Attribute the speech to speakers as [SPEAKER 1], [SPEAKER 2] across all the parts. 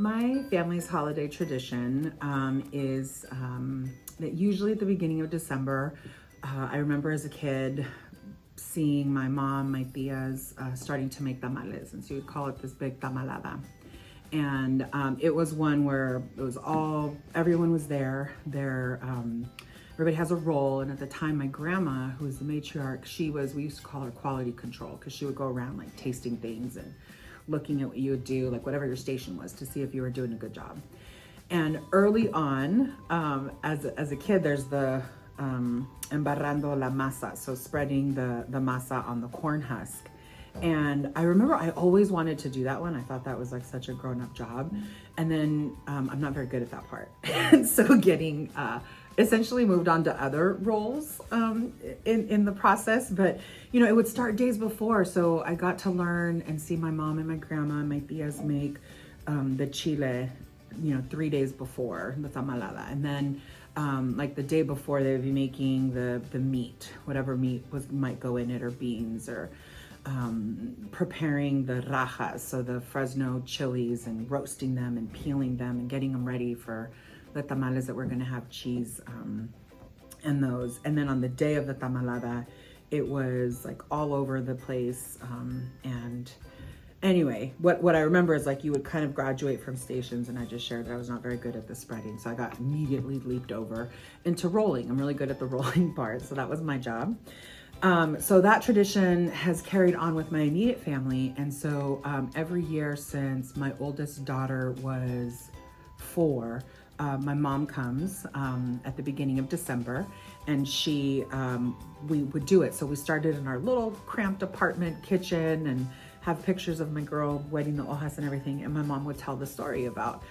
[SPEAKER 1] My family's holiday tradition is that usually at the beginning of December, I remember as a kid seeing my mom, my tias, starting to make tamales, and so you'd call it this big tamalada. And it was one where it was everyone was there. Everybody has a role, and at the time, my grandma, who was the matriarch, we used to call her quality control, because she would go around like tasting things and looking at what you would do, like whatever your station was, to see if you were doing a good job. And early on, as a kid, there's the embarrando la masa, so spreading the masa on the corn husk. And I remember I always wanted to do that one. I thought that was like such a grown-up job. And then I'm not very good at that part. And so getting essentially moved on to other roles in the process. But, you know, it would start days before. So I got to learn and see my mom and my grandma and my tias make the chile, 3 days before the tamalada. And then like the day before, they would be making the meat, whatever meat might go in it, or beans, or preparing the rajas, so the Fresno chilies, and roasting them and peeling them and getting them ready for the tamales that we're going to have cheese and those. And then on the day of the tamalada, it was like all over the place. And anyway, what I remember is like you would kind of graduate from stations, and I just shared that I was not very good at the spreading, so I got immediately leaped over into rolling. I'm really good at the rolling part, so that was my job. So that tradition has carried on with my immediate family. And so every year since my oldest daughter was 4, my mom comes at the beginning of December, and we would do it. So we started in our little cramped apartment kitchen and have pictures of my girl wetting the hojas and everything. And my mom would tell the story about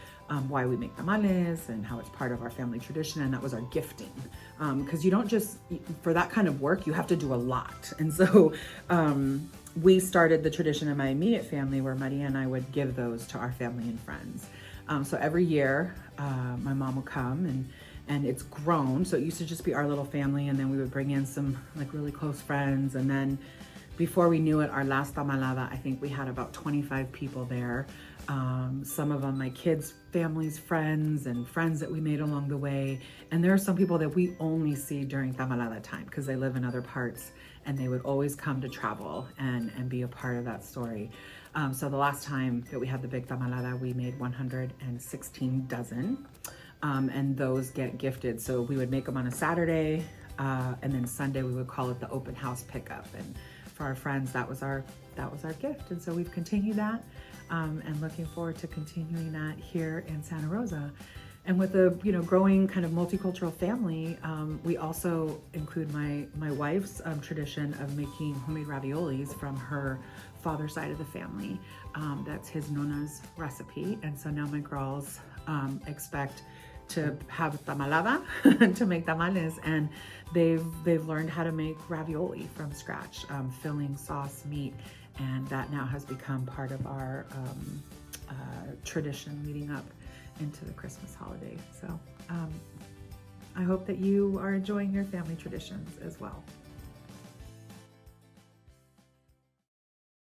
[SPEAKER 1] why we make tamales and how it's part of our family tradition. And that was our gifting. Because you don't just, for that kind of work, you have to do a lot. And so we started the tradition in my immediate family where Maria and I would give those to our family and friends. So every year, my mom would come, and it's grown. So it used to just be our little family, and then we would bring in some like really close friends. And then before we knew it, our last tamalada, I think we had about 25 people there. Some of them, my kids' families, friends, and friends that we made along the way. And there are some people that we only see during tamalada time because they live in other parts, and they would always come to travel and be a part of that story. So the last time that we had the big tamalada, we made 116 dozen, and those get gifted. So we would make them on a Saturday, and then Sunday we would call it the open house pickup. And for our friends, that was our gift. And so we've continued that, and looking forward to continuing that here in Santa Rosa. And with a growing kind of multicultural family, we also include my wife's tradition of making homemade raviolis from her father's side of the family. That's his nona's recipe. And so now my girls expect to have tamalada, to make tamales, and they've learned how to make ravioli from scratch, filling, sauce, meat, and that now has become part of our tradition leading up into the Christmas holiday. So I hope that you are enjoying your family traditions as well.